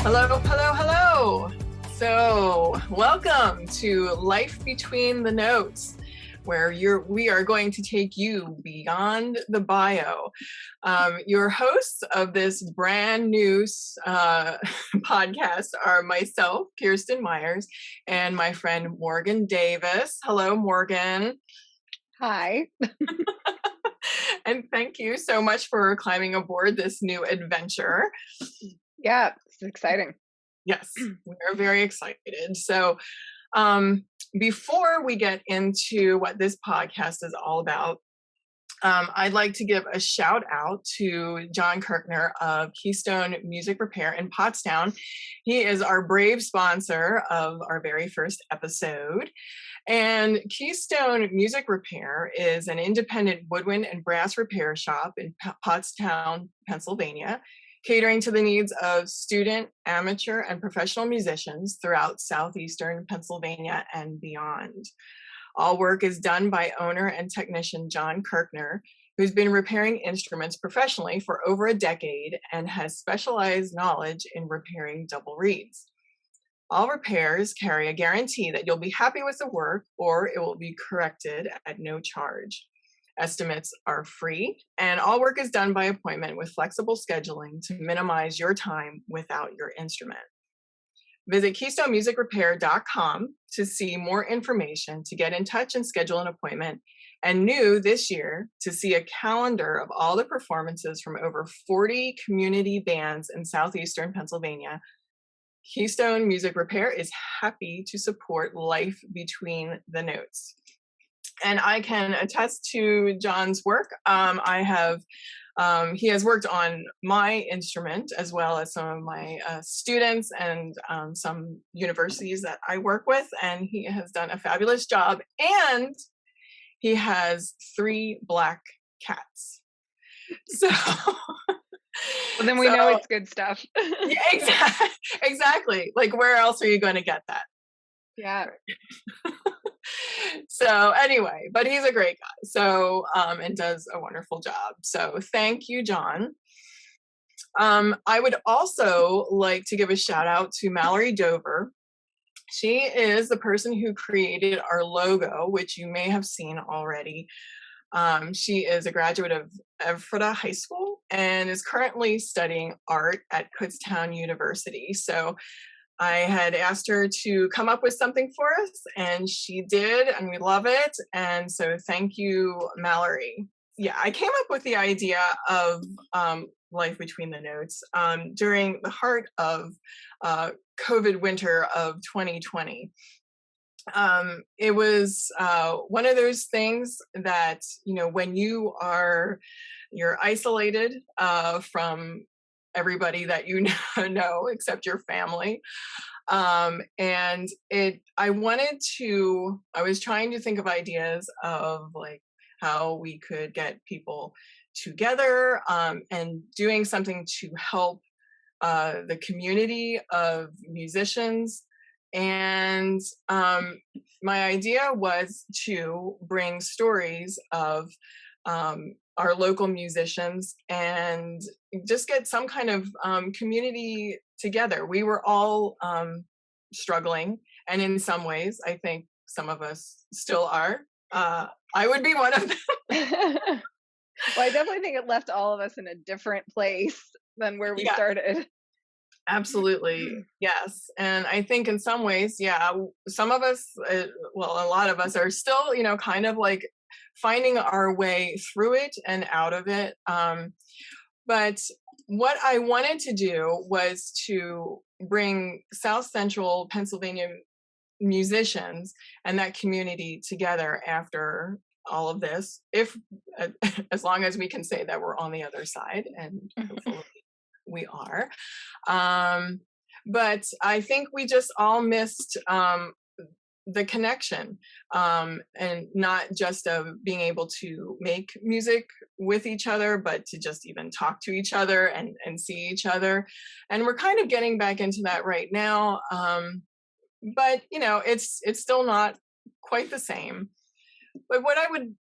Hello, hello, hello. So, welcome to Life Between the Notes, where we are going to take you beyond the bio. Your hosts of this brand new podcast are myself, Kirsten Myers, and my friend Morgan Davis. Hello, Morgan. Hi. And thank you so much for climbing aboard this new adventure. Yeah, it's exciting. Yes, we are very excited. So, before we get into what this podcast is all about, I'd like to give a shout out to John Kirkner of Keystone Music Repair in Pottstown. He is our brave sponsor of our very first episode. And Keystone Music Repair is an independent woodwind and brass repair shop in Pottstown, Pennsylvania, catering to the needs of student, amateur, and professional musicians throughout southeastern Pennsylvania and beyond. All work is done by owner and technician John Kirkner, who's been repairing instruments professionally for over a decade and has specialized knowledge in repairing double reeds. All repairs carry a guarantee that you'll be happy with the work or it will be corrected at no charge. Estimates are free, and all work is done by appointment with flexible scheduling to minimize your time without your instrument. Visit KeystoneMusicRepair.com to see more information, to get in touch and schedule an appointment, and new this year, to see a calendar of all the performances from over 40 community bands in southeastern Pennsylvania. Keystone Music Repair is happy to support Life Between the Notes. And I can attest to John's work. He has worked on my instrument as well as some of my students and some universities that I work with, and he has done a fabulous job. And he has 3 black cats. So, well, then we know it's good stuff. Yeah, exactly. Like, where else are you going to get that? Yeah. So anyway, but he's a great guy. So, and does a wonderful job. So thank you, John. I would also like to give a shout out to Mallory Dover. She is the person who created our logo, which you may have seen already. She is a graduate of Ephrata High School and is currently studying art at Kutztown University. So I had asked her to come up with something for us, and she did, and we love it. And so thank you, Mallory. Yeah, I came up with the idea of Life Between the Notes during the heart of COVID winter of 2020. It was one of those things that, you know, when you're isolated from everybody that you know except your family, and I was trying to think of ideas of like how we could get people together, and doing something to help the community of musicians. And my idea was to bring stories of our local musicians and just get some kind of community together. We were all struggling, and in some ways, I think some of us still are. I would be one of them. Well, I definitely think it left all of us in a different place than where we started. Absolutely. Yes. And I think in some ways, yeah, some of us, a lot of us are still, you know, kind of like finding our way through it and out of it. But what I wanted to do was to bring South Central Pennsylvania musicians and that community together after all of this, if as long as we can say that we're on the other side, and hopefully we are. But I think we just all missed the connection, and not just of being able to make music with each other, but to just even talk to each other and see each other. And we're kind of getting back into that right now. But you know, it's still not quite the same. But what I would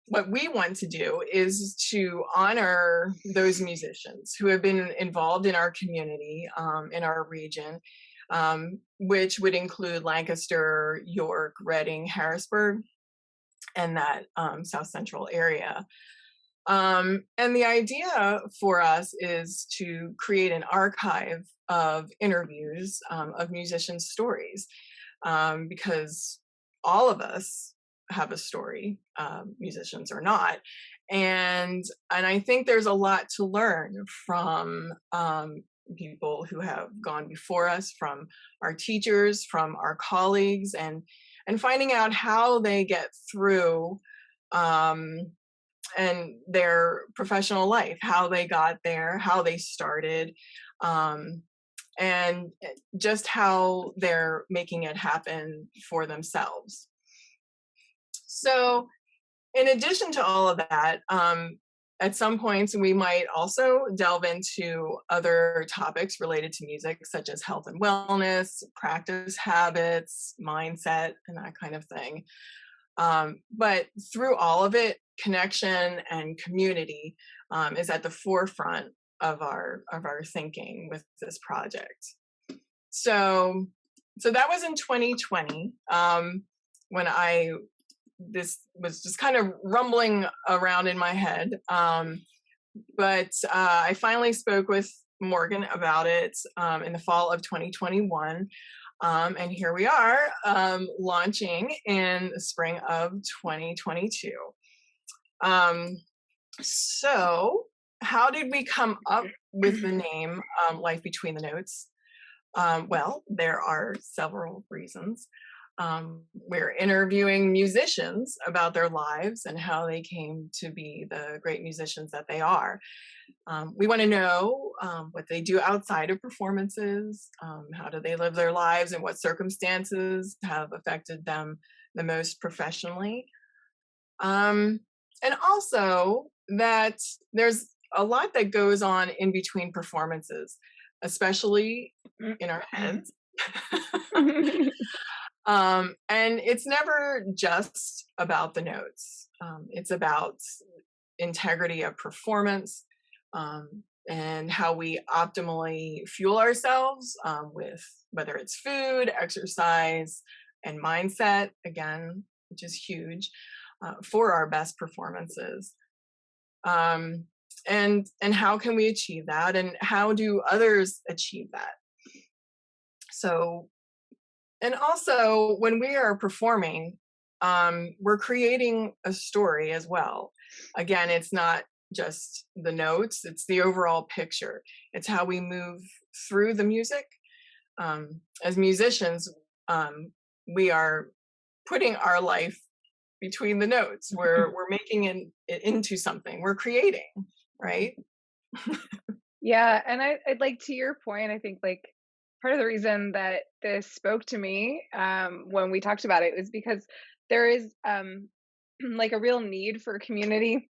what we want to do is to honor those musicians who have been involved in our community, in our region, which would include Lancaster, York, Reading, Harrisburg, and that South Central area. And the idea for us is to create an archive of interviews of musicians' stories, because all of us have a story, musicians or not, and I think there's a lot to learn from people who have gone before us, from our teachers, from our colleagues, and finding out how they get through um, and their professional life, how they got there, how they started, um, and just how they're making it happen for themselves. So, in addition to all of that, at some points we might also delve into other topics related to music, such as health and wellness, practice habits, mindset, and that kind of thing. But through all of it, connection and community is at the forefront of our thinking with this project. So, so that was in 2020, when this was just kind of rumbling around in my head. But I finally spoke with Morgan about it in the fall of 2021. And here we are, launching in the spring of 2022. So, how did we come up with the name Life Between the Notes? Well, there are several reasons. We're interviewing musicians about their lives and how they came to be the great musicians that they are. We want to know what they do outside of performances, how do they live their lives, and what circumstances have affected them the most professionally. And also that there's a lot that goes on in between performances, especially in our heads. And it's never just about the notes. It's about integrity of performance, and how we optimally fuel ourselves with whether it's food, exercise, and mindset, again, which is huge for our best performances. And how can we achieve that, and how do others achieve that? So, and also when we are performing, we're creating a story as well. Again, it's not just the notes, it's the overall picture. It's how we move through the music. As musicians, we are putting our life between the notes. We're making it into something. We're creating, right? Yeah, and I'd like, to your point, I think like part of the reason that this spoke to me when we talked about it was because there is like a real need for community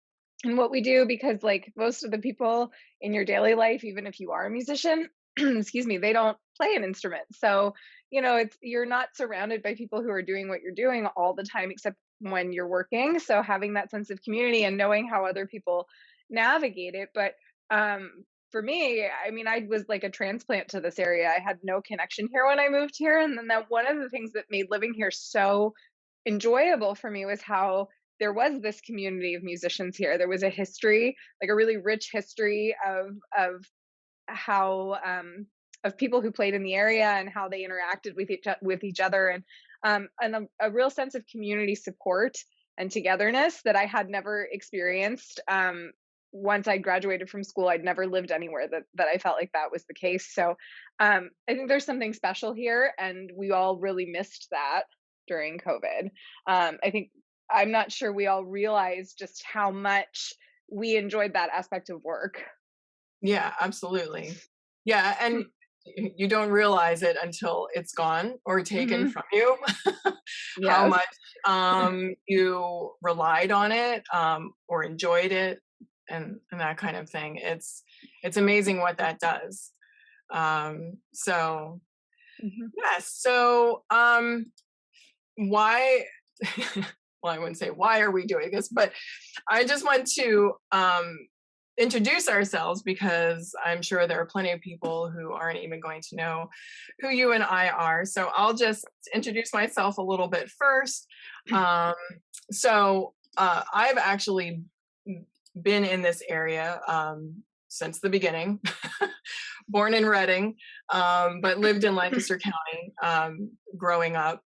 in what we do, because like most of the people in your daily life, even if you are a musician, excuse me, they don't play an instrument. So, it's, you're not surrounded by people who are doing what you're doing all the time, except when you're working. So having that sense of community and knowing how other people navigate it. But for me, I mean, I was like a transplant to this area. I had no connection here when I moved here. And then that one of the things that made living here so enjoyable for me was how there was this community of musicians here. There was a history, like a really rich history of how of people who played in the area and how they interacted with each other, and a real sense of community support and togetherness that I had never experienced. Once I graduated from school, I'd never lived anywhere that I felt like that was the case. So I think there's something special here, and we all really missed that during COVID. I think, I'm not sure we all realize just how much we enjoyed that aspect of work. Yeah, absolutely. Yeah, and you don't realize it until it's gone or taken Hmm. from you. How Yes. much you relied on it, or enjoyed it, and that kind of thing. It's amazing what that does. So Hmm. yes. So why? well, I wouldn't say why are we doing this, but I just want to introduce ourselves because I'm sure there are plenty of people who aren't even going to know who you and I are. So I'll just introduce myself a little bit first. I've actually been in this area since the beginning, born in Reading, but lived in Lancaster County growing up.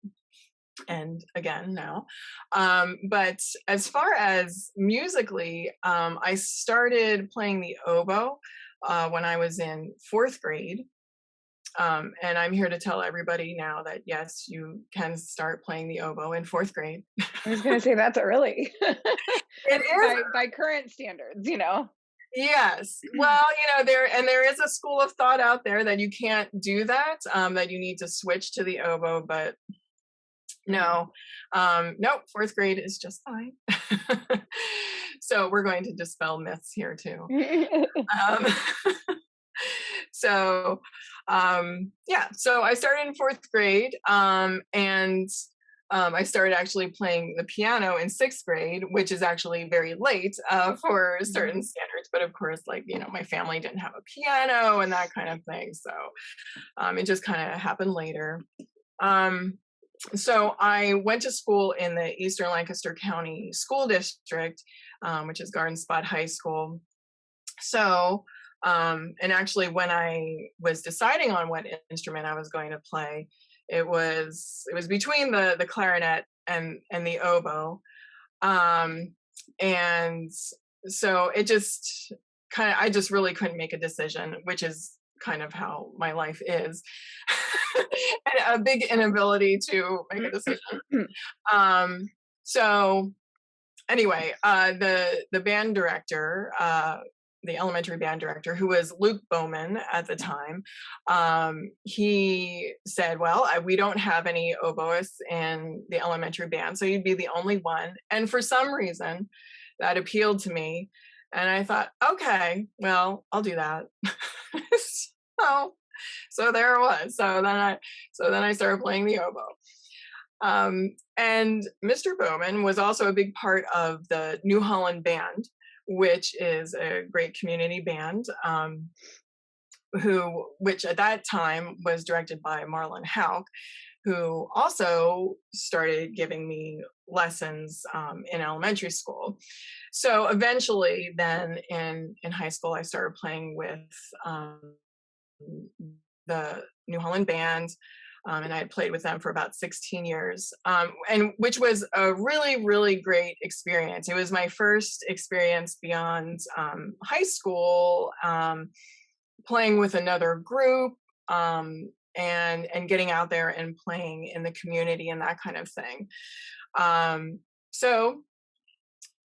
And again now. But as far as musically, I started playing the oboe when I was in 4th grade. And I'm here to tell everybody now that yes, you can start playing the oboe in 4th grade. I was gonna say that's early. It is. By current standards, Yes. Well, there is a school of thought out there that you can't do that, that you need to switch to the oboe, but no, nope, 4th grade is just fine. So we're going to dispel myths here too. Um, so so I started in 4th grade, and I started actually playing the piano in 6th grade, which is actually very late for certain standards. But of course, my family didn't have a piano and that kind of thing. So it just kind of happened later. So I went to school in the Eastern Lancaster County School District, which is Garden Spot High School. So, and actually when I was deciding on what instrument I was going to play, it was between the clarinet and the oboe. And so it just I just really couldn't make a decision, which is kind of how my life is. And a big inability to make a decision. So anyway, the band director, the elementary band director, who was Luke Bowman at the time, he said, well, we don't have any oboists in the elementary band, so you'd be the only one. And for some reason, that appealed to me. And I thought, okay, well, I'll do that. So there it was. So then I started playing the oboe. And Mr. Bowman was also a big part of the New Holland Band, which is a great community band, which at that time was directed by Marlon Hauk, who also started giving me lessons in elementary school. So eventually then in high school, I started playing with the New Holland Band, and I had played with them for about 16 years, and which was a really, really great experience. It was my first experience beyond high school, playing with another group, and getting out there and playing in the community and that kind of thing.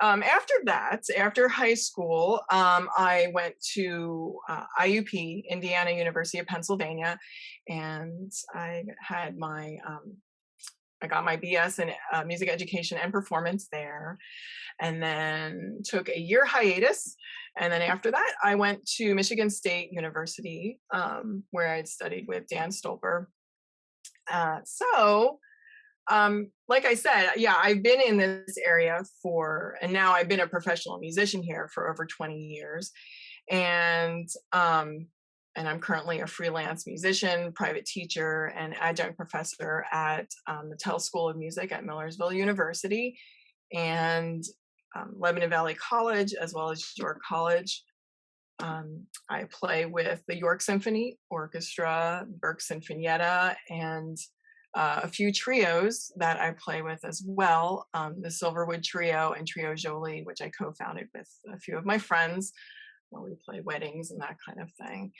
After high school, I went to IUP, Indiana University of Pennsylvania, and I got my BS in music education and performance there, and then took a year hiatus. And then after that, I went to Michigan State University, where I'd studied with Dan Stolper. Like I said, yeah, I've been in this area and now I've been a professional musician here for over 20 years. And I'm currently a freelance musician, private teacher, and adjunct professor at the Tell School of Music at Millersville University and Lebanon Valley College, as well as York College. I play with the York Symphony Orchestra, Berk Sinfonietta, and a few trios that I play with as well, the Silverwood Trio and Trio Jolie, which I co-founded with a few of my friends, where we play weddings and that kind of thing.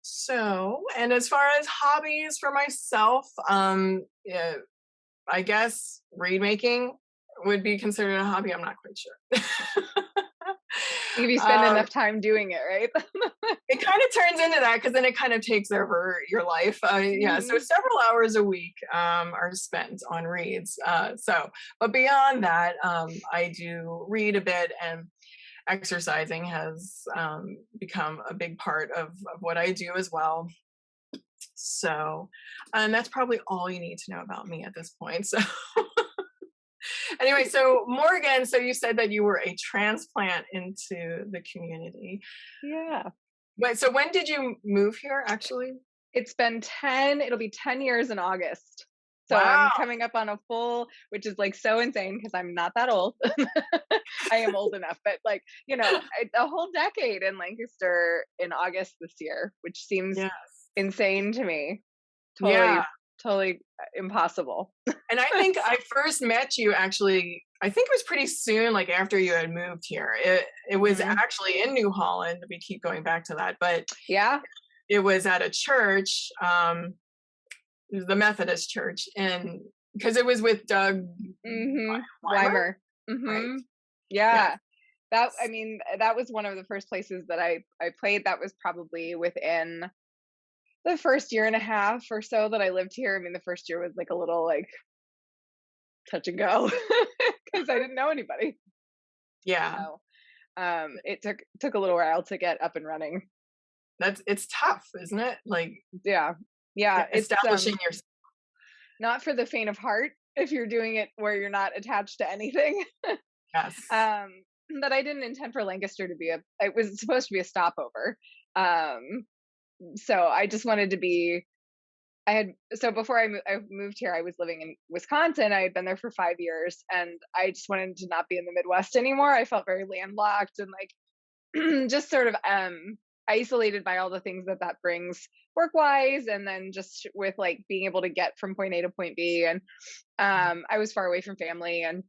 So, and as far as hobbies for myself, I guess reed making would be considered a hobby. I'm not quite sure. If you spend enough time doing it, right? It kind of turns into that because then it kind of takes over your life. Yeah, so several hours a week are spent on reads. But beyond that, I do read a bit, and exercising has become a big part of what I do as well. So, and that's probably all you need to know about me at this point. So. Anyway, so Morgan, so you said that you were a transplant into the community. Yeah. Wait, so when did you move here actually? It'll be 10 years in August. So I'm Wow. coming up on a full, which is like so insane because I'm not that old. I am old enough, but like, a whole decade in Lancaster in August this year, which seems Yes. insane to me. Yeah. Totally, totally impossible. And I think I first met you actually, I think it was pretty soon, like after you had moved here. It was Mhm. actually in New Holland. We keep going back to that, but Yeah. it was at a church, it was the Methodist church, and because it was with Doug Weimer, Weimer. right? Yes. Yeah. That was one of the first places that I played. That was probably within the first year and a half or so that I lived here. I mean, the first year was like a little like touch and go because I didn't know anybody. Yeah. So it took a little while to get up and running. It's tough, isn't it? Like, Yeah. Yeah. It's establishing your not for the faint of heart if you're doing it where you're not attached to anything. yes. um that I didn't intend for Lancaster to be it was supposed to be a stopover. Um so I just wanted to be so before I moved here, I was living in Wisconsin. I had been there for 5 years, and I just wanted to not be in the Midwest anymore. I felt very landlocked and like just sort of isolated by all the things that brings work wise, and then just with like being able to get from point A to point B. And I was far away from family, and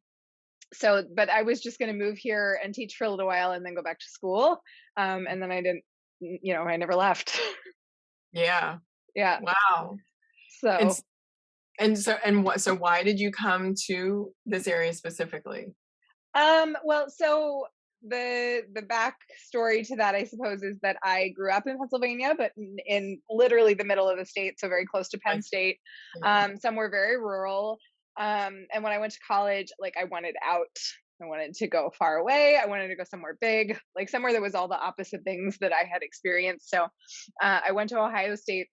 so but I was just going to move here and teach for a little while and then go back to school. And then I didn't, I never left. Yeah. Yeah. Wow. And So so why did you come to this area specifically? Well, so the backstory to that, I suppose, is that I grew up in Pennsylvania, but in literally the middle of the state, so very close to Penn Like, State, yeah. somewhere very rural. And when I went to college, like I wanted out. I wanted to go far away. I wanted to go somewhere big, like somewhere that was all the opposite things that I had experienced. So I went to Ohio State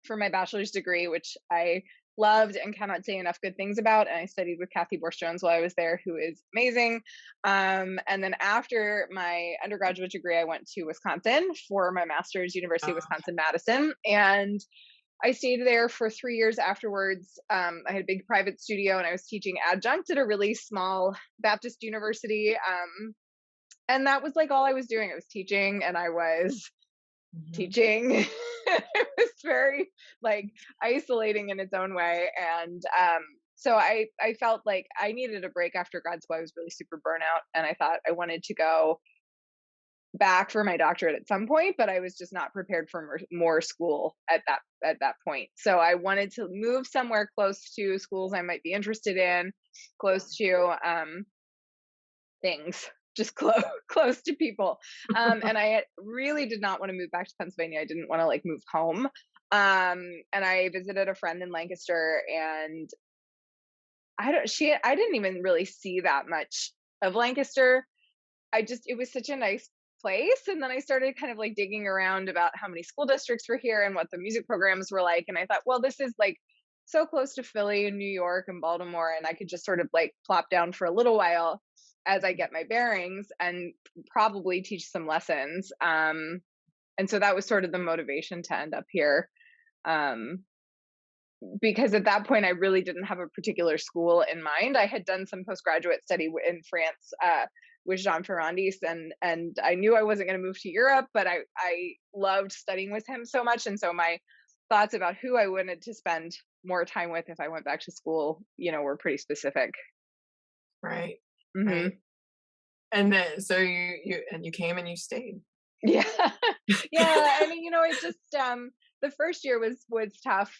for my bachelor's degree, which I loved and cannot say enough good things about. And I studied with Kathy Borst-Jones while I was there, who is amazing. And then after my undergraduate degree, I went to Wisconsin for my master's, University of Wisconsin-Madison. And I stayed there for 3 years afterwards. I had a big private studio and I was teaching adjunct at a really small Baptist university. And that was like all I was doing. I was teaching and I was teaching. It was very like isolating in its own way. And so I felt like I needed a break after grad school. I was really super burnout and I thought I wanted to go back for my doctorate at some point, but I was just not prepared for more school at that point. So I wanted to move somewhere close to schools I might be interested in, close to things, just close to people. And I really did not want to move back to Pennsylvania. I didn't want to like move home. And I visited a friend in Lancaster, and I didn't even really see that much of Lancaster. It was such a nice place. And then I started kind of like digging around about how many school districts were here and what the music programs were like. And I thought, well, this is like so close to Philly and New York and Baltimore. And I could just sort of like plop down for a little while as I get my bearings and probably teach some lessons. And so that was sort of the motivation to end up here. Because at that point, I really didn't have a particular school in mind. I had done some postgraduate study in France with Jean Ferrandis, and I knew I wasn't going to move to Europe, but I loved studying with him so much. And so my thoughts about who I wanted to spend more time with if I went back to school, were pretty specific. Right. Mm-hmm. Right. And then so you came and you stayed. Yeah. Yeah. I mean, it just the first year was tough.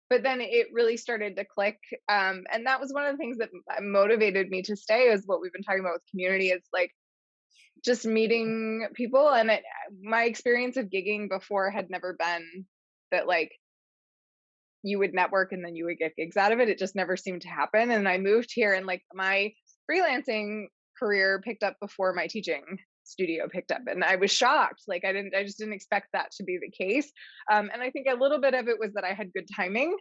But then it really started to click. And that was one of the things that motivated me to stay, is what we've been talking about with community. It's like just meeting people. And my experience of gigging before had never been that like you would network and then you would get gigs out of it. It just never seemed to happen. And I moved here and like my freelancing career picked up before my teaching studio picked up, and I was shocked. Like I just didn't expect that to be the case. And I think a little bit of it was that I had good timing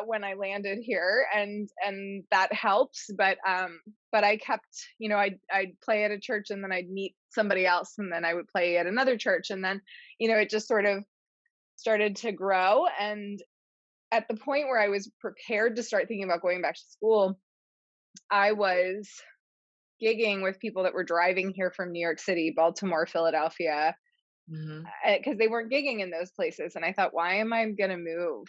when I landed here, and that helps. But I kept, I'd play at a church, and then I'd meet somebody else, and then I would play at another church, and then it just sort of started to grow. And at the point where I was prepared to start thinking about going back to school, I was gigging with people that were driving here from New York City, Baltimore, Philadelphia, because they weren't gigging in those places. And I thought, why am I going to move?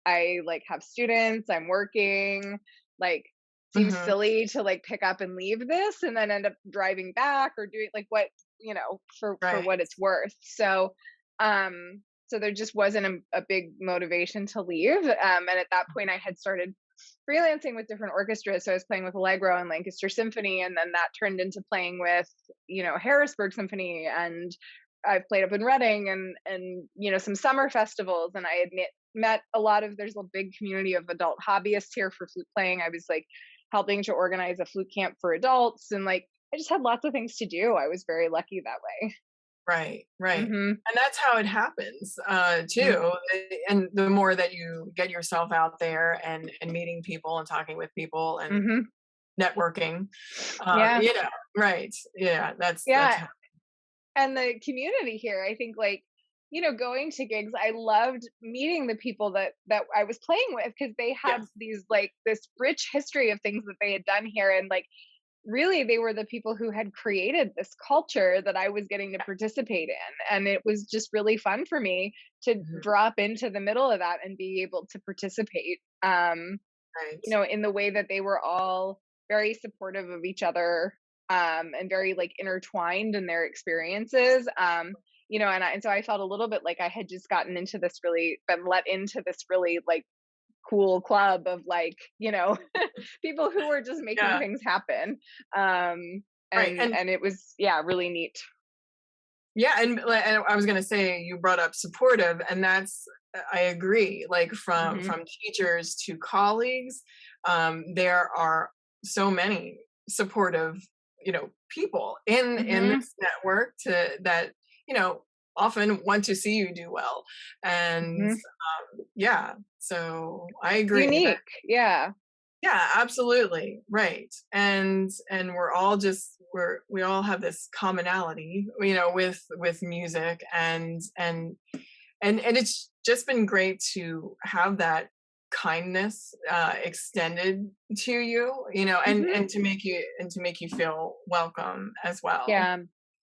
I like have students, I'm working, like seems silly to like pick up and leave this and then end up driving back or doing like what, for what it's worth. So, so there just wasn't a big motivation to leave. And at that point I had started freelancing with different orchestras. So I was playing with Allegro and Lancaster Symphony, and then that turned into playing with, Harrisburg Symphony, and I've played up in Reading and some summer festivals. And I had met there's a big community of adult hobbyists here for flute playing. I was like helping to organize a flute camp for adults, and like I just had lots of things to do. I was very lucky that way. Right. And that's how it happens too. And the more that you get yourself out there and meeting people and talking with people and networking, right. Yeah, that's how. And the community here, I think, like, going to gigs, I loved meeting the people that I was playing with, because they had these like this rich history of things that they had done here, and like really they were the people who had created this culture that I was getting to participate in. And it was just really fun for me to drop into the middle of that and be able to participate, in the way that they were all very supportive of each other, and very like intertwined in their experiences. And so I felt a little bit like I had just been let into this really like cool club of like, people who were just making things happen. And it was, really neat. Yeah. And I was going to say, you brought up supportive, and that's, I agree, like from teachers to colleagues, there are so many supportive, people in this network that, often want to see you do well. And so I agree. Unique. Yeah, absolutely. Right. And we're all we all have this commonality, with music, and it's just been great to have that kindness extended to you, and to make you feel welcome as well.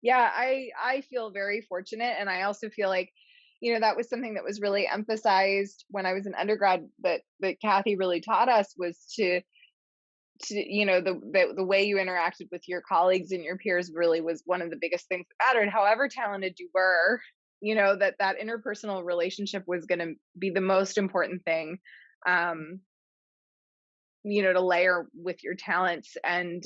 I feel very fortunate, and I also feel like that was something that was really emphasized when I was an undergrad, that Kathy really taught us, was to the way you interacted with your colleagues and your peers really was one of the biggest things that mattered. However talented you were, that interpersonal relationship was going to be the most important thing, to layer with your talents. And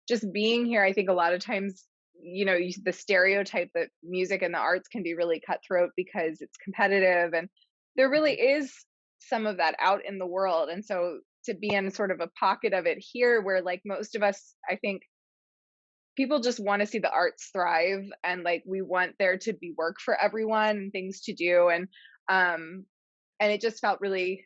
just being here, I think a lot of times, the stereotype that music and the arts can be really cutthroat because it's competitive, and there really is some of that out in the world. And so to be in sort of a pocket of it here, where like most of us, I think people just want to see the arts thrive, and like we want there to be work for everyone and things to do. And it just felt really,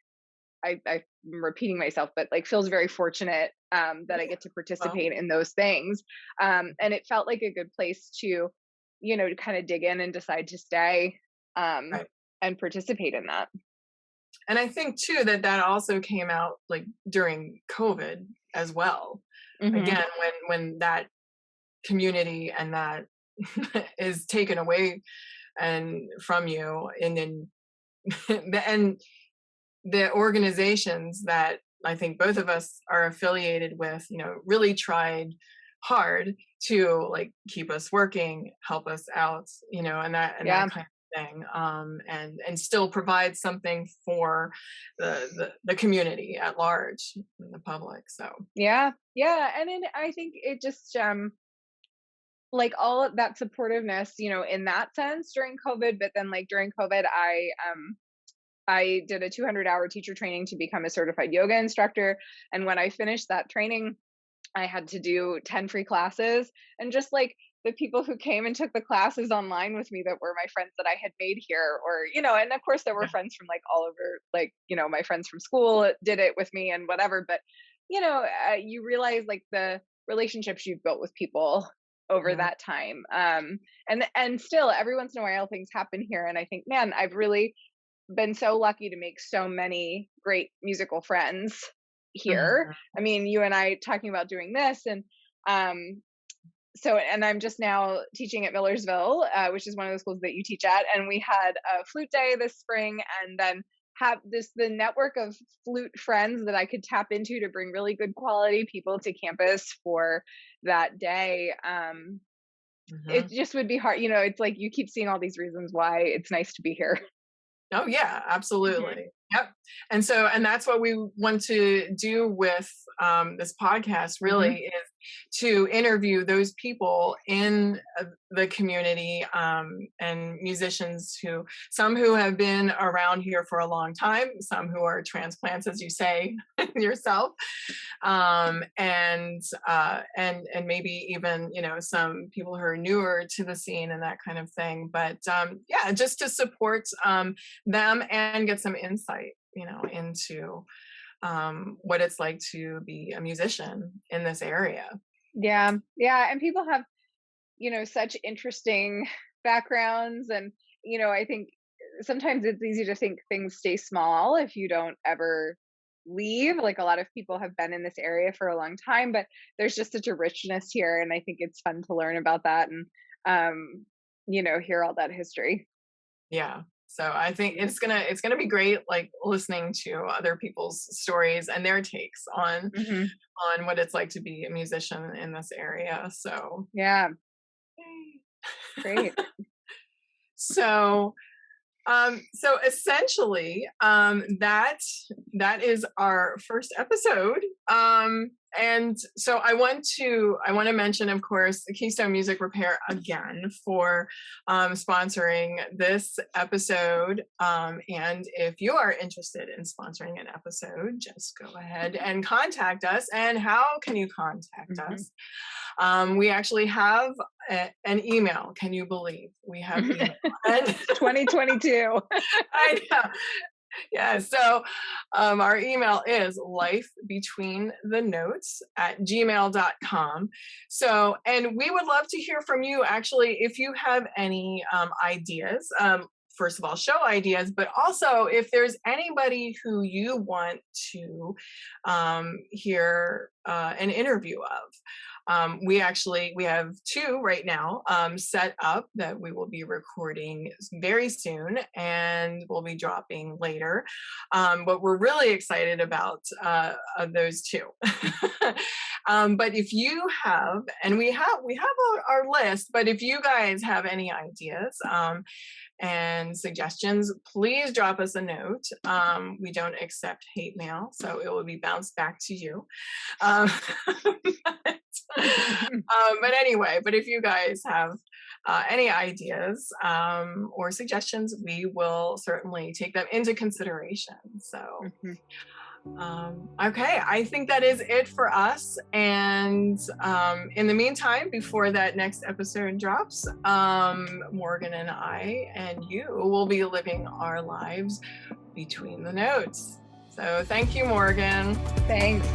I'm repeating myself, but like feels very fortunate that I get to participate in those things. And it felt like a good place to, to kind of dig in and decide to stay and participate in that. And I think too that also came out like during COVID as well. Again, when that community and that is taken away and from you, and then the organizations that I think both of us are affiliated with, really tried hard to like keep us working, help us out, and that kind of thing, and still provide something for the community at large, the public. So and then I think it just like all of that supportiveness, in that sense during COVID. But then like during COVID, I did a 200-hour teacher training to become a certified yoga instructor. And when I finished that training, I had to do 10 free classes. And just like the people who came and took the classes online with me that were my friends that I had made here, or, and of course there were Yeah. friends from like all over, like, my friends from school did it with me and whatever. But, you realize like the relationships you've built with people over Mhm. that time. And still every once in a while things happen here. And I think, man, I've really been so lucky to make so many great musical friends here. Mhm. I mean, you and I talking about doing this, and and I'm just now teaching at Millersville, which is one of the schools that you teach at. And we had a flute day this spring, and then have the network of flute friends that I could tap into to bring really good quality people to campus for that day. It Mhm. just would be hard. It's like you keep seeing all these reasons why it's nice to be here. Oh yeah, Mhm. absolutely. Yep. And that's what we want to do with this podcast. Really, Mhm. is to interview those people in the community, and musicians some who have been around here for a long time, some who are transplants, as you say yourself, and maybe even some people who are newer to the scene and that kind of thing. But yeah, just to support them and get some insight into what it's like to be a musician in this area. Yeah. Yeah. And people have, such interesting backgrounds. And, I think sometimes it's easy to think things stay small if you don't ever leave. Like a lot of people have been in this area for a long time, but there's just such a richness here. And I think it's fun to learn about that and, hear all that history. Yeah, so I think it's gonna be great, like listening to other people's stories and their takes Hmm. on what it's like to be a musician in this area. So Yeah. Great. so so essentially, that is our first episode. And so I want to mention, of course, Keystone Music Repair again for sponsoring this episode. And if you are interested in sponsoring an episode, just go ahead and contact us. And how can you contact Hmm. us? We actually have an email. Can you believe we have email? And 2022. I know. Yeah. So our email is lifebetweenthe_notes@gmail.com. So, and we would love to hear from you actually if you have any ideas. First of all, show ideas, but also if there's anybody who you want to hear an interview of. We have two right now set up that we will be recording very soon and we'll be dropping later. But we're really excited about those two. But if you have, and we have our list, but if you guys have any ideas and suggestions, please drop us a note. We don't accept hate mail, so it will be bounced back to you. Um, but anyway, but if you guys have any ideas or suggestions, we will certainly take them into consideration. So, Mhm. okay, I think that is it for us. And in the meantime, before that next episode drops, Morgan and I and you will be living our lives between the notes. So thank you, Morgan. Thanks.